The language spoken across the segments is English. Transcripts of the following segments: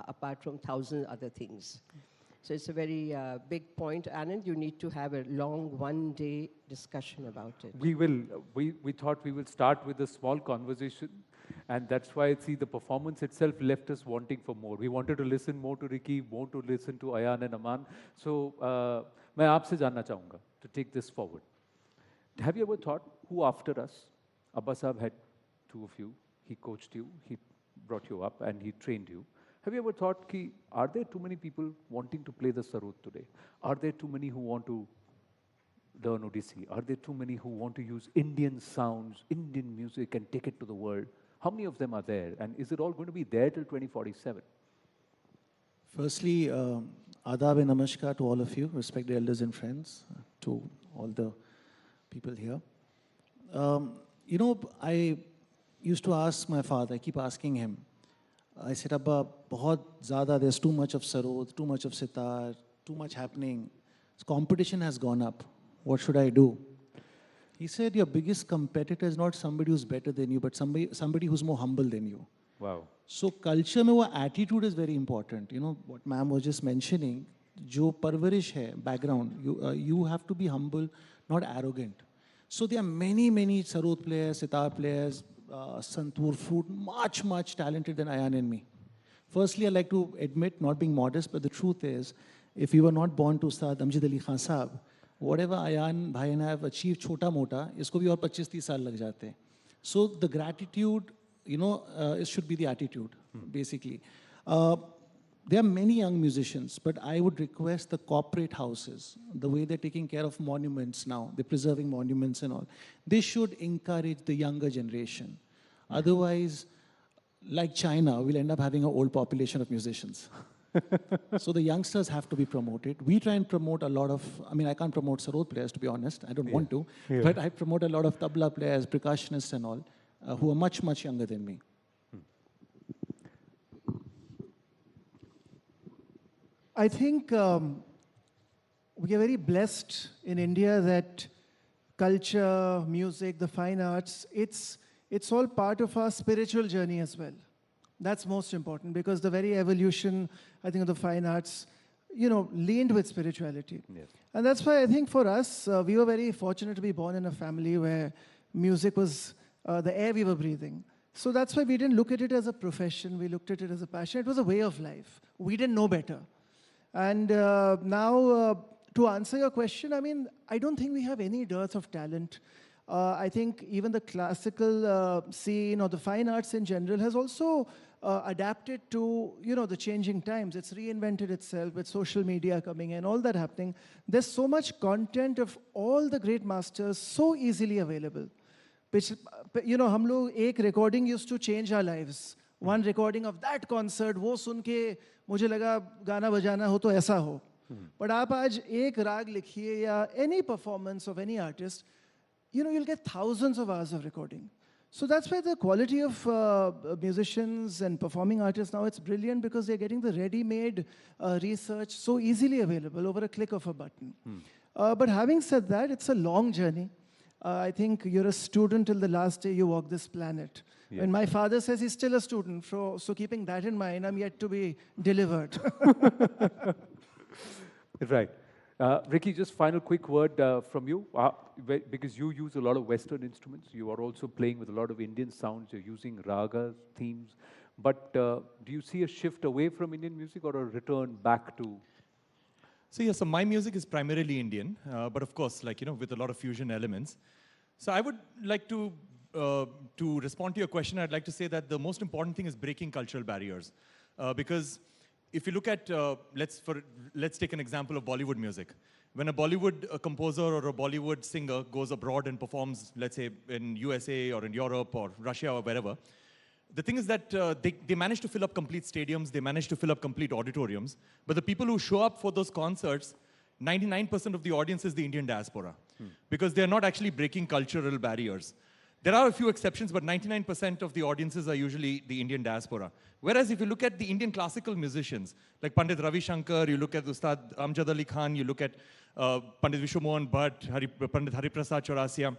apart from thousand other things. So it's a very big point, Anand. You need to have a long one-day discussion about it. We will. We thought we will start with a small conversation, and that's why, see, the performance itself left us wanting for more. We wanted to listen more to Ricky, more to listen to Ayan and Aman. So, मैं आपसे जानना चाहूँगा to take this forward. Have you ever thought, who after us? Abba Sahab had two of you. He coached you. He brought you up, and he trained you. Have you ever thought, are there too many people wanting to play the sarod today? Are there too many who want to learn Odissi? Are there too many who want to use Indian sounds, Indian music, and take it to the world? How many of them are there? And is it all going to be there till 2047? Firstly, adab and namaskar to all of you, respected elders and friends, to all the people here. I used to ask my father, I keep asking him, I said, Abba, bahut zyada, there's too much of sarod, too much of sitar, too much happening. Competition has gone up. What should I do? He said, your biggest competitor is not somebody who's better than you, but somebody who's more humble than you. Wow. So culture mein wo attitude is very important. You know, what ma'am was just mentioning, jo parvarish hai, background, you have to be humble, not arrogant. So there are many, many sarod players, sitar players, santoor, flute, much talented than Ayan and me. Firstly, I like to admit, not being modest, but the truth is, if we were not born to Ustad Amjad Ali Khan Sahab, whatever Ayan bhai and I have achieved chota mota, isko bhi aur 25-30 saal lag jate hain. So the gratitude, it should be the attitude, basically. There are many young musicians, but I would request the corporate houses, the way they're taking care of monuments now, they're preserving monuments and all, they should encourage the younger generation. Otherwise, like China, we'll end up having an old population of musicians. So the youngsters have to be promoted. We try and promote a lot of, I can't promote sarod players, to be honest. I don't want to. Yeah. But I promote a lot of tabla players, percussionists and all, who are much younger than me. I think we are very blessed in India that culture, music, the fine arts, it's all part of our spiritual journey as well. That's most important, because the very evolution, I think, of the fine arts, leaned with spirituality. Yes. And that's why I think for us, we were very fortunate to be born in a family where music was the air we were breathing. So that's why we didn't look at it as a profession. We looked at it as a passion. It was a way of life. We didn't know better. And now, to answer your question, I don't think we have any dearth of talent. I think even the classical scene or the fine arts in general has also adapted to, the changing times. It's reinvented itself with social media coming in, all that happening. There's so much content of all the great masters so easily available. Which, hum log ek recording used to change our lives. One recording of that concert, वो सुन के मुझे लगा गाना बजाना हो तो ऐसा हो. But आप आज एक राग लिखिए या any performance of any artist, you'll get thousands of hours of recording. So that's why the quality of musicians and performing artists now, it's brilliant, because they're getting the ready-made research so easily available over a click of a button. But having said that, it's a long journey. I think you're a student till the last day you walk this planet. Yeah. And my father says he's still a student, so keeping that in mind, I'm yet to be delivered. Right. Ricky, just final quick word from you, because you use a lot of Western instruments. You are also playing with a lot of Indian sounds. You're using ragas, themes. But do you see a shift away from Indian music or a return back to? So my music is primarily Indian, but of course, with a lot of fusion elements. So I would like to respond to your question, I'd like to say that the most important thing is breaking cultural barriers. Because if you look at, let's take an example of Bollywood music. When a Bollywood composer or a Bollywood singer goes abroad and performs, let's say in USA or in Europe or Russia or wherever, the thing is that they manage to fill up complete stadiums, they manage to fill up complete auditoriums, but the people who show up for those concerts, 99% of the audience is the Indian diaspora, because they're not actually breaking cultural barriers. There are a few exceptions, but 99% of the audiences are usually the Indian diaspora. Whereas if you look at the Indian classical musicians, like Pandit Ravi Shankar, you look at Ustad Amjad Ali Khan, you look at Pandit Vishnu Mohan Bhatt, Pandit Hariprasad Chaurasia,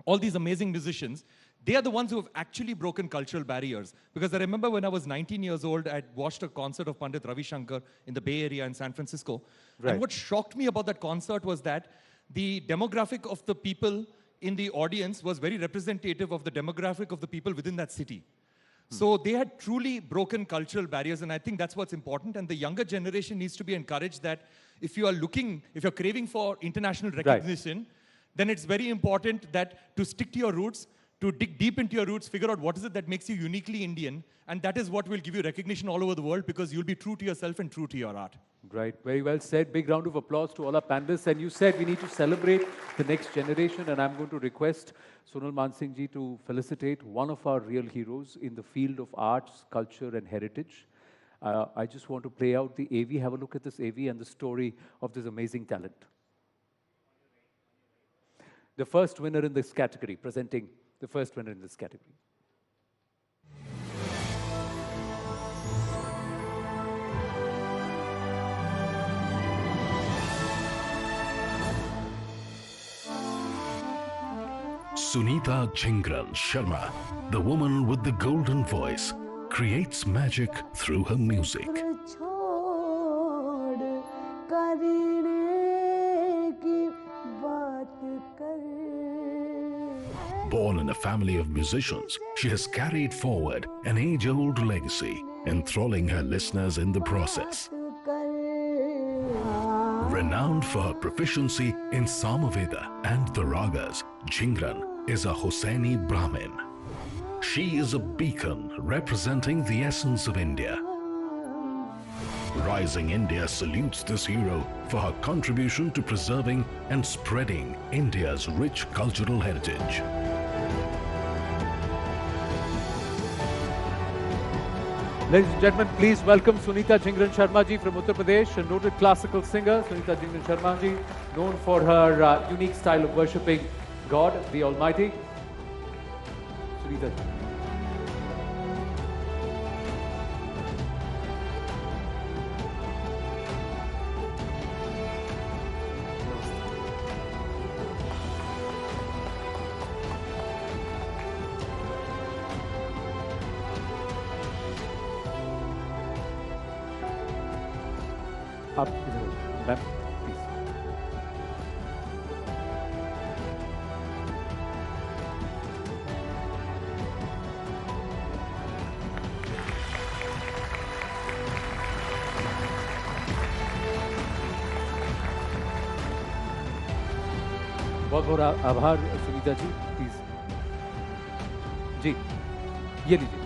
all these amazing musicians, they are the ones who have actually broken cultural barriers. Because I remember when I was 19 years old, I watched a concert of Pandit Ravi Shankar in the Bay Area in San Francisco. Right. And what shocked me about that concert was that the demographic of the people in the audience was very representative of the demographic of the people within that city. So they had truly broken cultural barriers, and I think that's what's important. And the younger generation needs to be encouraged that if you're craving for international recognition, then it's very important that to stick to your roots, to dig deep into your roots, figure out what is it that makes you uniquely Indian, and that is what will give you recognition all over the world, because you'll be true to yourself and true to your art. Right, very well said. Big round of applause to all our panelists. And you said we need to celebrate the next generation, and I'm going to request Sonal Mansingh ji to felicitate one of our real heroes in the field of arts, culture and heritage. I just want to play out the AV. Have a look at this AV and the story of this amazing talent. The first winner in this category, presenting the first winner in this category. Sunita Chingran Sharma, the woman with the golden voice, creates magic through her music. Born in a family of musicians, she has carried forward an age-old legacy, enthralling her listeners in the process. Renowned for her proficiency in Samaveda and the Ragas, Chingran is a Hossaini Brahmin. She is a beacon representing the essence of India. Rising India salutes this hero for her contribution to preserving and spreading India's rich cultural heritage. Ladies and gentlemen, please welcome Sunita Chingran Sharma ji from Uttar Pradesh, a noted classical singer. Sunita Chingran Sharma ji, known for her unique style of worshipping God, the Almighty. Sunita ji. आप इधर ma'am please. बहुत बहुत आभार Sunita ji. Please जी ये लीजिए.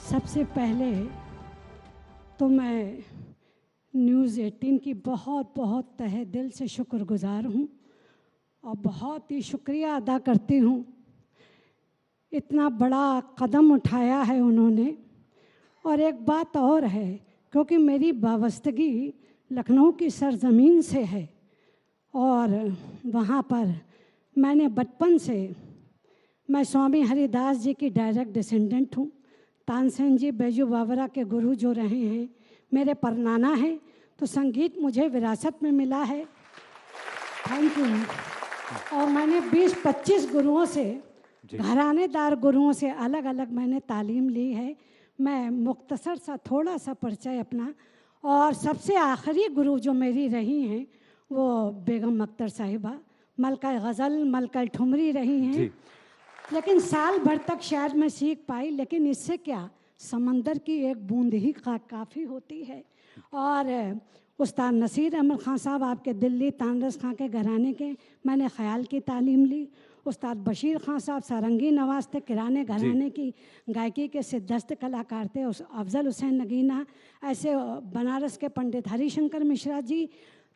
सबसे पहले तो मैं न्यूज़ 18 की बहुत बहुत तहे दिल से शुक्रगुजार हूँ और बहुत ही शुक्रिया अदा करती हूँ. इतना बड़ा कदम उठाया है उन्होंने. और एक बात और है, क्योंकि मेरी वाबस्तगी लखनऊ की सरजमीन से है और वहाँ पर मैंने बचपन से, मैं स्वामी हरिदास जी की डायरेक्ट डिसेंडेंट हूँ. तानसेन जी b.v.r के गुरु जो रहे हैं मेरे परनाना हैं, तो संगीत मुझे विरासत में मिला है. Thank you. और मैंने 20-25 गुरुओं से, घरानेदार गुरुओं से अलग अलग मैंने तालीम ली है. मैं मुख्तसर सा थोड़ा सा परिचय अपना, और सबसे आखिरी गुरु जो मेरी रही हैं वो बेगम अख्तर साहिबा, मलका गज़ल, मलका ठुमरी रही हैं. लेकिन साल भर तक शायद मैं सीख पाई, लेकिन इससे क्या, समंदर की एक बूंद ही काफ़ी होती है. और उस्ताद नसीर अहमद खान साहब आपके दिल्ली तानरस खां के घराने के मैंने ख़याल की तालीम ली. उस्ताद बशीर खान साहब सारंगी नवाज थे, किराने घराने की गायकी के सिद्धस्त कलाकार थे. उस अफजल हुसैन नगीना, ऐसे बनारस के पंडित हरिशंकर मिश्रा जी.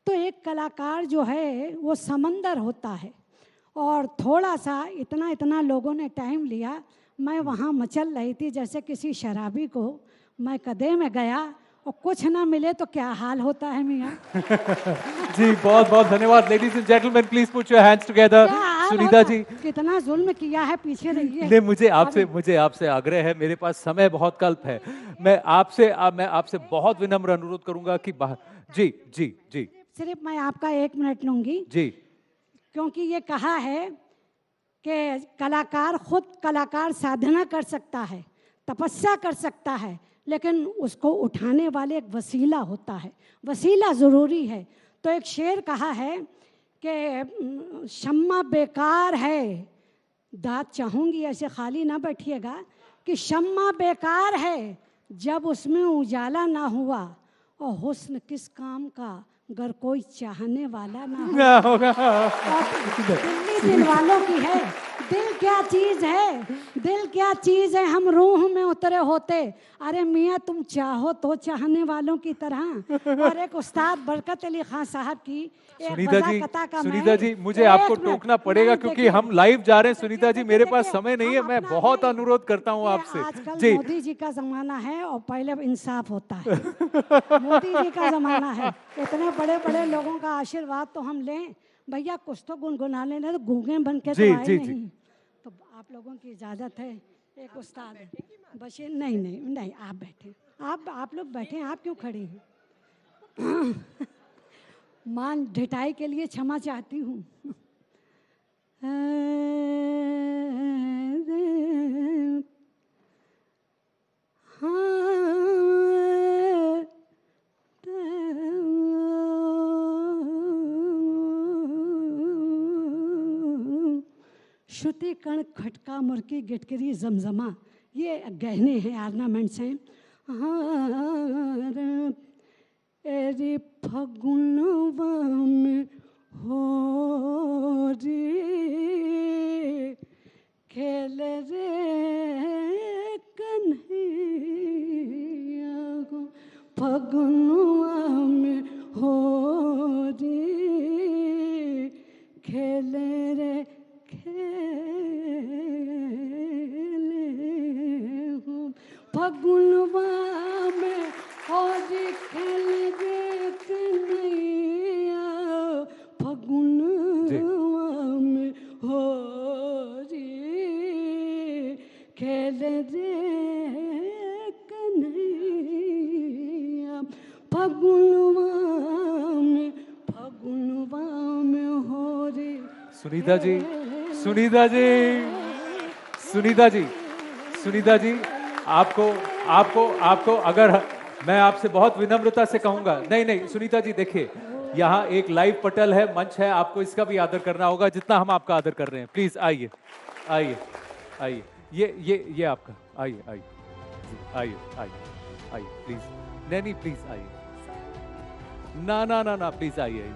तो एक कलाकार जो है वो समंदर होता है. और थोड़ा सा इतना लोगों ने टाइम लिया. मैं वहाँ मचल रही थी जैसे किसी शराबी को मैं कदे में गया और कुछ ना मिले तो क्या हाल होता है मियाँ. जी बहुत बहुत धन्यवाद. Ladies and gentleman, please put your hands together. Sunita ji, कितना जुल्म किया है, पीछे रहिए। नहीं, मुझे आपसे आग्रह है, मेरे पास समय बहुत कल्प है। मैं आपसे बहुत विनम्र अनुरोध करूंगा कि जी जी जी, सिर्फ मैं आपका 1 मिनट लूंगी जी, क्योंकि ये कहा है कि कलाकार खुद कलाकार साधना कर सकता है, तपस्या कर सकता है, लेकिन उसको उठाने वाले एक वसीला होता है, वसीला ज़रूरी है। तो एक शेर कहा है कि शम्मा बेकार है, दाद चाहूँगी ऐसे खाली ना बैठिएगा, कि शम्मा बेकार है जब उसमें उजाला ना हुआ, और हुस्न किस काम का अगर कोई चाहने वाला ना होगा। दिल्ली दिल वालों की है, दिल क्या चीज़ है, दिल क्या चीज़ है, हम रूह में उतरे होते। अरे मियाँ तुम चाहो तो चाहने वालों की तरह। और एक उस्ताद बरकत अली खान साहब की सुनीता जी, मुझे आपको टोकना पड़ेगा क्योंकि हम लाइव जा रहे हैं। सुनीता जी, मेरे पास समय नहीं है, मैं बहुत अनुरोध करता हूँ आपसे। आजकल मोदी जी का जमाना है और पहले इंसाफ होता है। मोदी जी का जमाना है, इतने बड़े बड़े लोगों का आशीर्वाद तो हम लें भैया, कुछ तो गुनगुना लेना, तो गूंगे बन के तो आए नहीं। तो आप लोगों की इजाजत है। एक उस्ताद बशीर, नहीं आप बैठे, आप लोग बैठे, आप क्यों खड़े हैं? मान ढिठाई के लिए क्षमा चाहती हूँ। श्रुति कण खटका मुर्की गिटकरी जमजमा, ये गहने हैं, ऑर्नामेंट्स हैं। एरी फगुनवा में हो रे खेल रे कन्हैया गो, फगुनवा में हो रे खेल रे फगुनवा में और खेल रे कन्हैया, फगुनवा में हो रे खेल रे कन्हैया, फगुनवा में हो रे। सुनीता जी, आपको अगर मैं आपसे बहुत विनम्रता से कहूंगा, नहीं सुनीता जी, देखिए यहाँ एक लाइव पटल है, मंच है, आपको इसका भी आदर करना होगा जितना हम आपका आदर कर रहे हैं। प्लीज आइए, ये आपका, आइए प्लीज, नहीं प्लीज आइए, ना प्लीज आइए।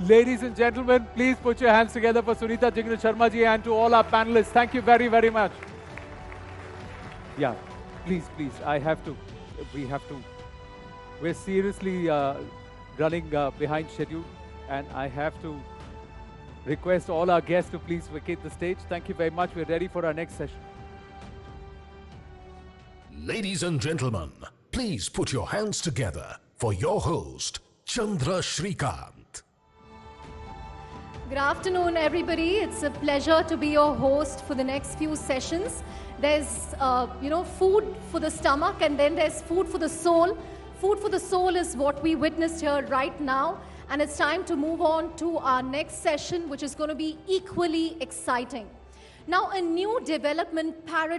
Ladies and gentlemen, please put your hands together for Sunita Jignesh Sharma ji and to all our panelists. Thank you very, very much. Yeah, please, we're seriously running behind schedule, and I have to request all our guests to please vacate the stage. Thank you very much. We're ready for our next session. Ladies and gentlemen, please put your hands together for your host, Chandra Shrikant. Good afternoon, everybody. It's a pleasure to be your host for the next few sessions. There's, food for the stomach, and then there's food for the soul. Food for the soul is what we witnessed here right now, and it's time to move on to our next session, which is going to be equally exciting. Now, a new development paradigm